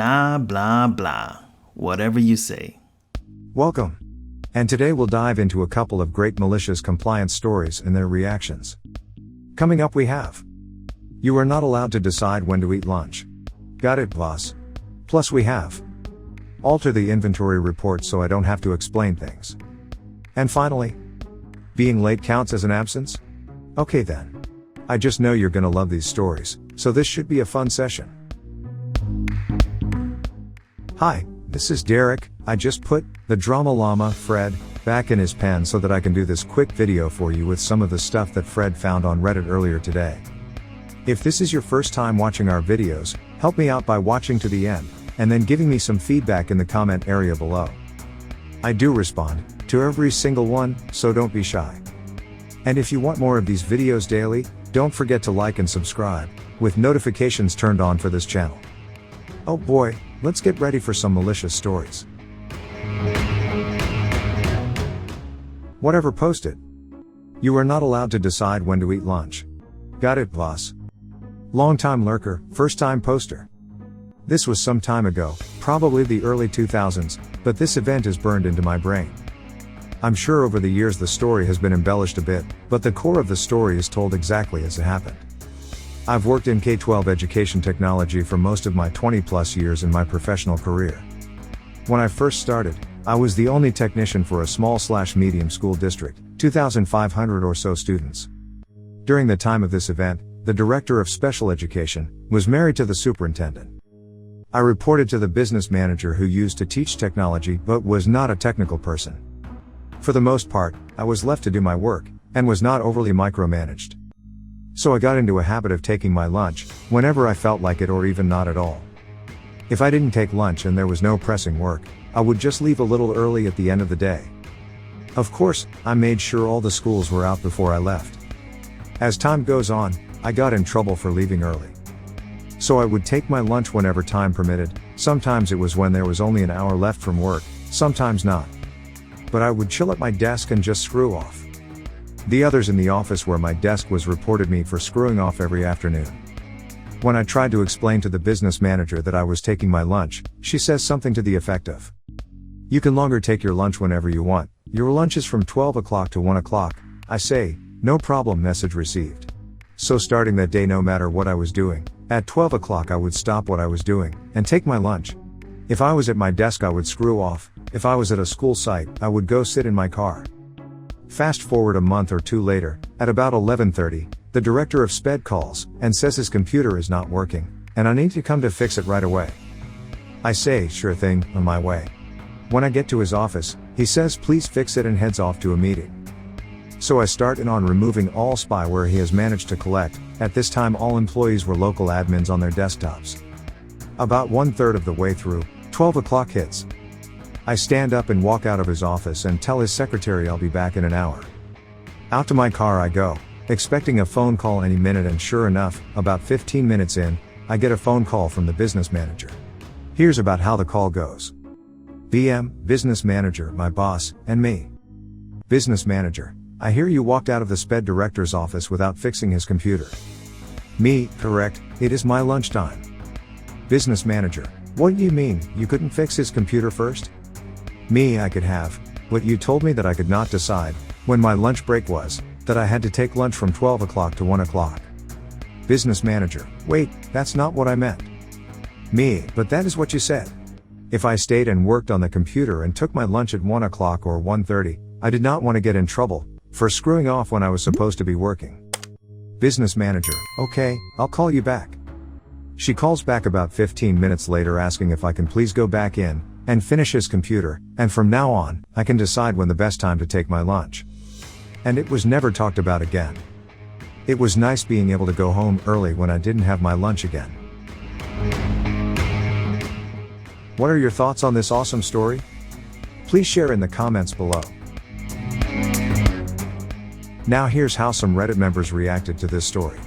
Blah, blah, blah. Whatever you say. Welcome. And today we'll dive into a couple of great malicious compliance stories and their reactions. Coming up we have: you are not allowed to decide when to eat lunch. Got it, boss? Plus we have: alter the inventory report so I don't have to explain things. And finally, being late counts as an absence? Okay then. I just know you're gonna love these stories, so this should be a fun session. Hi, this is Derek. I just put the Drama Llama, Fred, back in his pen so that I can do this quick video for you with some of the stuff that Fred found on Reddit earlier today. If this is your first time watching our videos, help me out by watching to the end, and then giving me some feedback in the comment area below. I do respond to every single one, so don't be shy. And if you want more of these videos daily, don't forget to like and subscribe, with notifications turned on for this channel. Oh boy, let's get ready for some malicious stories. Whatever posted. You are not allowed to decide when to eat lunch. Got it, boss? Long-time lurker, first-time poster. This was some time ago, probably the early 2000s, but this event is burned into my brain. I'm sure over the years the story has been embellished a bit, but the core of the story is told exactly as it happened. I've worked in K-12 education technology for most of my 20+ years in my professional career. When I first started, I was the only technician for a small/medium school district, 2,500 or so students. During the time of this event, the director of special education was married to the superintendent. I reported to the business manager who used to teach technology but was not a technical person. For the most part, I was left to do my work, and was not overly micromanaged. So I got into a habit of taking my lunch, whenever I felt like it or even not at all. If I didn't take lunch and there was no pressing work, I would just leave a little early at the end of the day. Of course, I made sure all the schools were out before I left. As time goes on, I got in trouble for leaving early. So I would take my lunch whenever time permitted. Sometimes it was when there was only an hour left from work, sometimes not. But I would chill at my desk and just screw off. The others in the office where my desk was reported me for screwing off every afternoon. When I tried to explain to the business manager that I was taking my lunch, she says something to the effect of, "You can longer take your lunch whenever you want. Your lunch is from 12 o'clock to 1 o'clock. I say, "No problem," message received. So starting that day, no matter what I was doing, at 12 o'clock I would stop what I was doing, and take my lunch. If I was at my desk I would screw off. If I was at a school site, I would go sit in my car. Fast forward a month or two later, at about 11:30, the director of SPED calls, and says his computer is not working, and I need to come to fix it right away. I say, "Sure thing, on my way." When I get to his office, he says please fix it and heads off to a meeting. So I start in on removing all spyware he has managed to collect. At this time all employees were local admins on their desktops. About 1/3 of the way through, 12 o'clock hits. I stand up and walk out of his office and tell his secretary I'll be back in an hour. Out to my car I go, expecting a phone call any minute, and sure enough, about 15 minutes in, I get a phone call from the business manager. Here's about how the call goes. BM, business manager, my boss, and me. Business manager: I hear you walked out of the SPED director's office without fixing his computer. Me: correct, it is my lunchtime. Business manager: what do you mean, you couldn't fix his computer first? Me: I could have, but you told me that I could not decide, when my lunch break was, that I had to take lunch from 12 o'clock to 1 o'clock. Business manager: wait, that's not what I meant. Me: but that is what you said. If I stayed and worked on the computer and took my lunch at 1 o'clock or 1:30, I did not want to get in trouble for screwing off when I was supposed to be working. Business manager: okay, I'll call you back. She calls back about 15 minutes later asking if I can please go back in and finish his computer, and from now on, I can decide when the best time to take my lunch. And it was never talked about again. It was nice being able to go home early when I didn't have my lunch again. What are your thoughts on this awesome story? Please share in the comments below. Now here's how some Reddit members reacted to this story.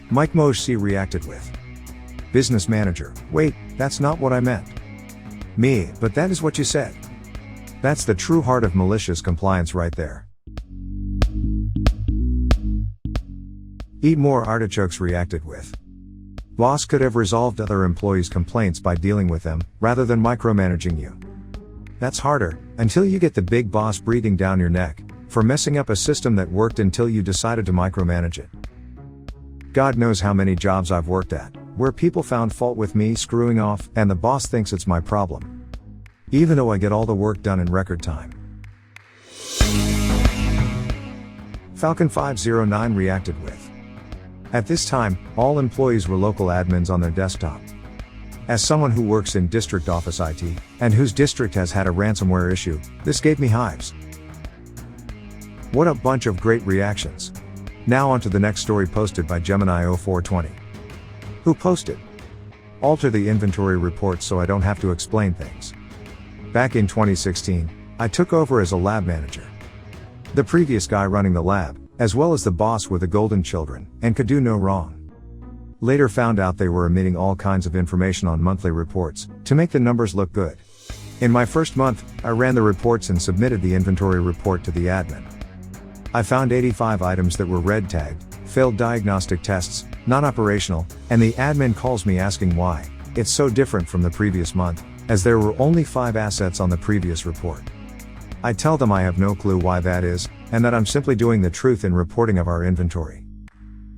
Mike Moshe reacted with, business manager: wait, that's not what I meant. Me: but that is what you said. That's the true heart of malicious compliance right there. Eat More Artichokes reacted with, Boss could have resolved other employees' complaints by dealing with them, rather than micromanaging you. That's harder, until you get the big boss breathing down your neck, for messing up a system that worked until you decided to micromanage it. God knows how many jobs I've worked at, where people found fault with me screwing off, and the boss thinks it's my problem. Even though I get all the work done in record time. Falcon 509 reacted with. At this time, all employees were local admins on their desktop. As someone who works in district office IT, and whose district has had a ransomware issue, this gave me hives. What a bunch of great reactions. Now on to the next story posted by Gemini0420. Who posted? Alter the inventory report so I don't have to explain things. Back in 2016, I took over as a lab manager. The previous guy running the lab, as well as the boss were the golden children, and could do no wrong. Later found out they were omitting all kinds of information on monthly reports, to make the numbers look good. In my first month, I ran the reports and submitted the inventory report to the admin. I found 85 items that were red tagged, failed diagnostic tests, non-operational, and the admin calls me asking why. It's so different from the previous month, as there were only 5 assets on the previous report. I tell them I have no clue why that is, and that I'm simply doing the truth in reporting of our inventory.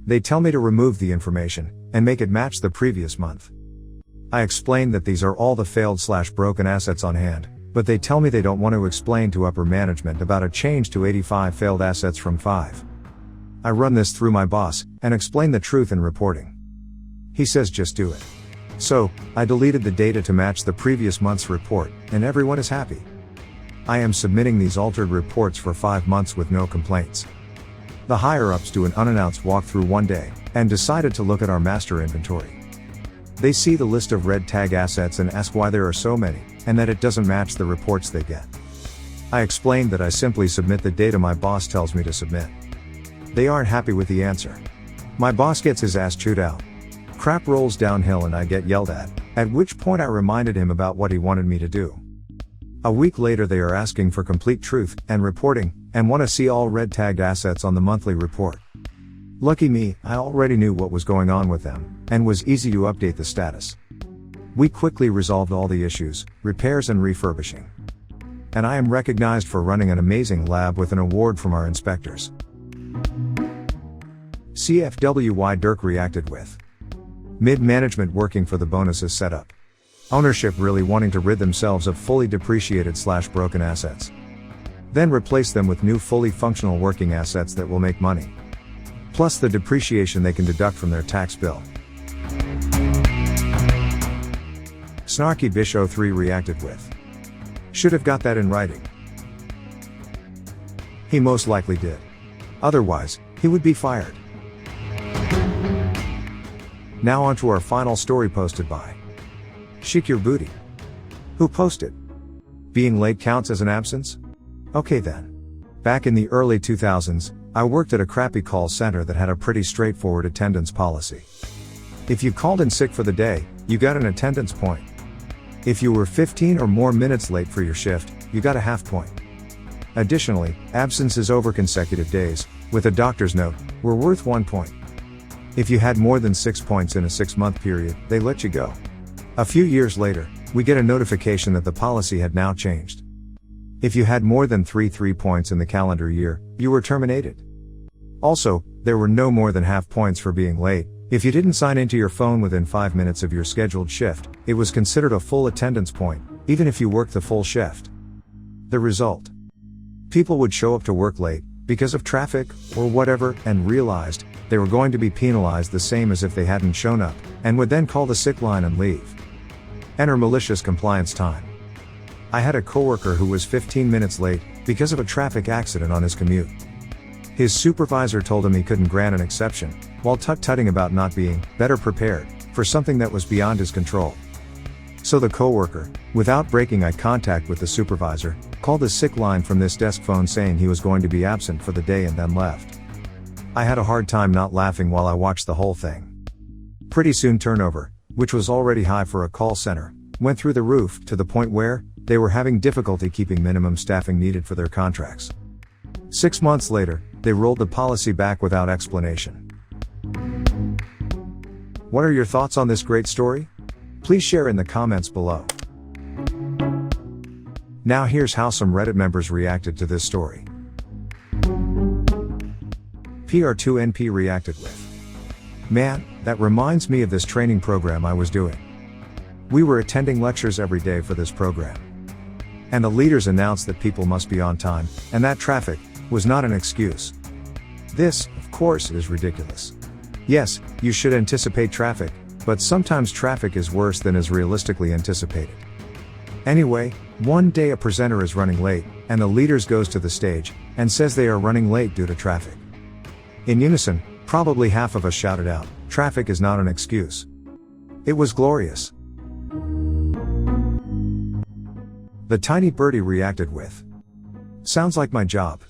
They tell me to remove the information, and make it match the previous month. I explain that these are all the failed/broken assets on hand, but they tell me they don't want to explain to upper management about a change to 85 failed assets from 5. I run this through my boss, and explain the truth in reporting. He says just do it. So, I deleted the data to match the previous month's report, and everyone is happy. I am submitting these altered reports for 5 months with no complaints. The higher-ups do an unannounced walkthrough one day, and decided to look at our master inventory. They see the list of red tag assets and ask why there are so many, and that it doesn't match the reports they get. I explained that I simply submit the data my boss tells me to submit. They aren't happy with the answer. My boss gets his ass chewed out. Crap rolls downhill and I get yelled at which point I reminded him about what he wanted me to do. A week later they are asking for complete truth and reporting, and want to see all red tagged assets on the monthly report. Lucky me, I already knew what was going on with them, and was easy to update the status. We quickly resolved all the issues, repairs and refurbishing. And I am recognized for running an amazing lab with an award from our inspectors. CFWY Dirk reacted with. Mid-management working for the bonuses setup. Ownership really wanting to rid themselves of fully depreciated/broken assets. Then replace them with new fully functional working assets that will make money. Plus the depreciation they can deduct from their tax bill. Snarky Bish 03 reacted with. Should have got that in writing. He most likely did. Otherwise, he would be fired. Now on to our final story posted by Shake Your Booty. Who posted? Being late counts as an absence? Okay then. Back in the early 2000s, I worked at a crappy call center that had a pretty straightforward attendance policy. If you called in sick for the day, you got an attendance point. If you were 15 or more minutes late for your shift, you got a half point. Additionally, absences over consecutive days, with a doctor's note, were worth 1 point. If you had more than 6 points in a 6-month period, they let you go. A few years later, we get a notification that the policy had now changed. If you had more than 3 points in the calendar year, you were terminated. Also, there were no more than half points for being late. If you didn't sign into your phone within 5 minutes of your scheduled shift, it was considered a full attendance point, even if you worked the full shift. The result? People would show up to work late, because of traffic, or whatever, and realized they were going to be penalized the same as if they hadn't shown up, and would then call the sick line and leave. Enter malicious compliance time. I had a coworker who was 15 minutes late, because of a traffic accident on his commute. His supervisor told him he couldn't grant an exception, while tut-tutting about not being better prepared for something that was beyond his control. So the coworker, without breaking eye contact with the supervisor, called the sick line from this desk phone saying he was going to be absent for the day and then left. I had a hard time not laughing while I watched the whole thing. Pretty soon turnover, which was already high for a call center, went through the roof to the point where they were having difficulty keeping minimum staffing needed for their contracts. 6 months later, they rolled the policy back without explanation. What are your thoughts on this great story? Please share in the comments below. Now here's how some Reddit members reacted to this story. PR2NP reacted with, "Man, that reminds me of this training program I was doing. We were attending lectures every day for this program. And the leaders announced that people must be on time, and that traffic was not an excuse. This, of course, is ridiculous. Yes, you should anticipate traffic, but sometimes traffic is worse than is realistically anticipated. Anyway, one day a presenter is running late, and the leaders goes to the stage, and says they are running late due to traffic. In unison, probably half of us shouted out, 'Traffic is not an excuse.' It was glorious." The tiny birdie reacted with, "Sounds like my job.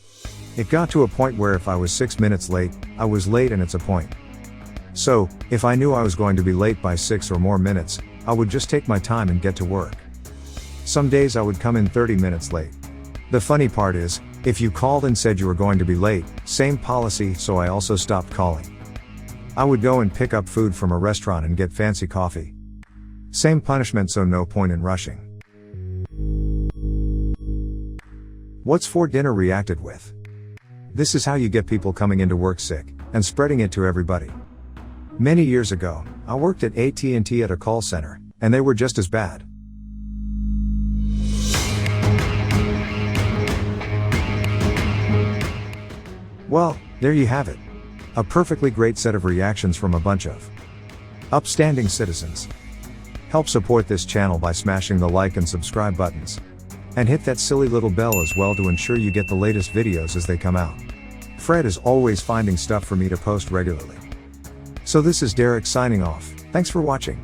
It got to a point where if I was 6 minutes late, I was late and it's a point. So, if I knew I was going to be late by 6 or more minutes, I would just take my time and get to work. Some days I would come in 30 minutes late. The funny part is, if you called and said you were going to be late, same policy, so I also stopped calling. I would go and pick up food from a restaurant and get fancy coffee. Same punishment, so no point in rushing." What's for dinner reacted with, "This is how you get people coming into work sick, and spreading it to everybody. Many years ago, I worked at AT&T at a call center, and they were just as bad." Well, there you have it. A perfectly great set of reactions from a bunch of upstanding citizens. Help support this channel by smashing the like and subscribe buttons. And hit that silly little bell as well to ensure you get the latest videos as they come out. Fred is always finding stuff for me to post regularly. So this is Derek signing off. Thanks for watching.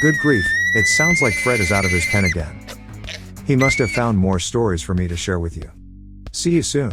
Good grief, it sounds like Fred is out of his pen again. He must have found more stories for me to share with you. See you soon.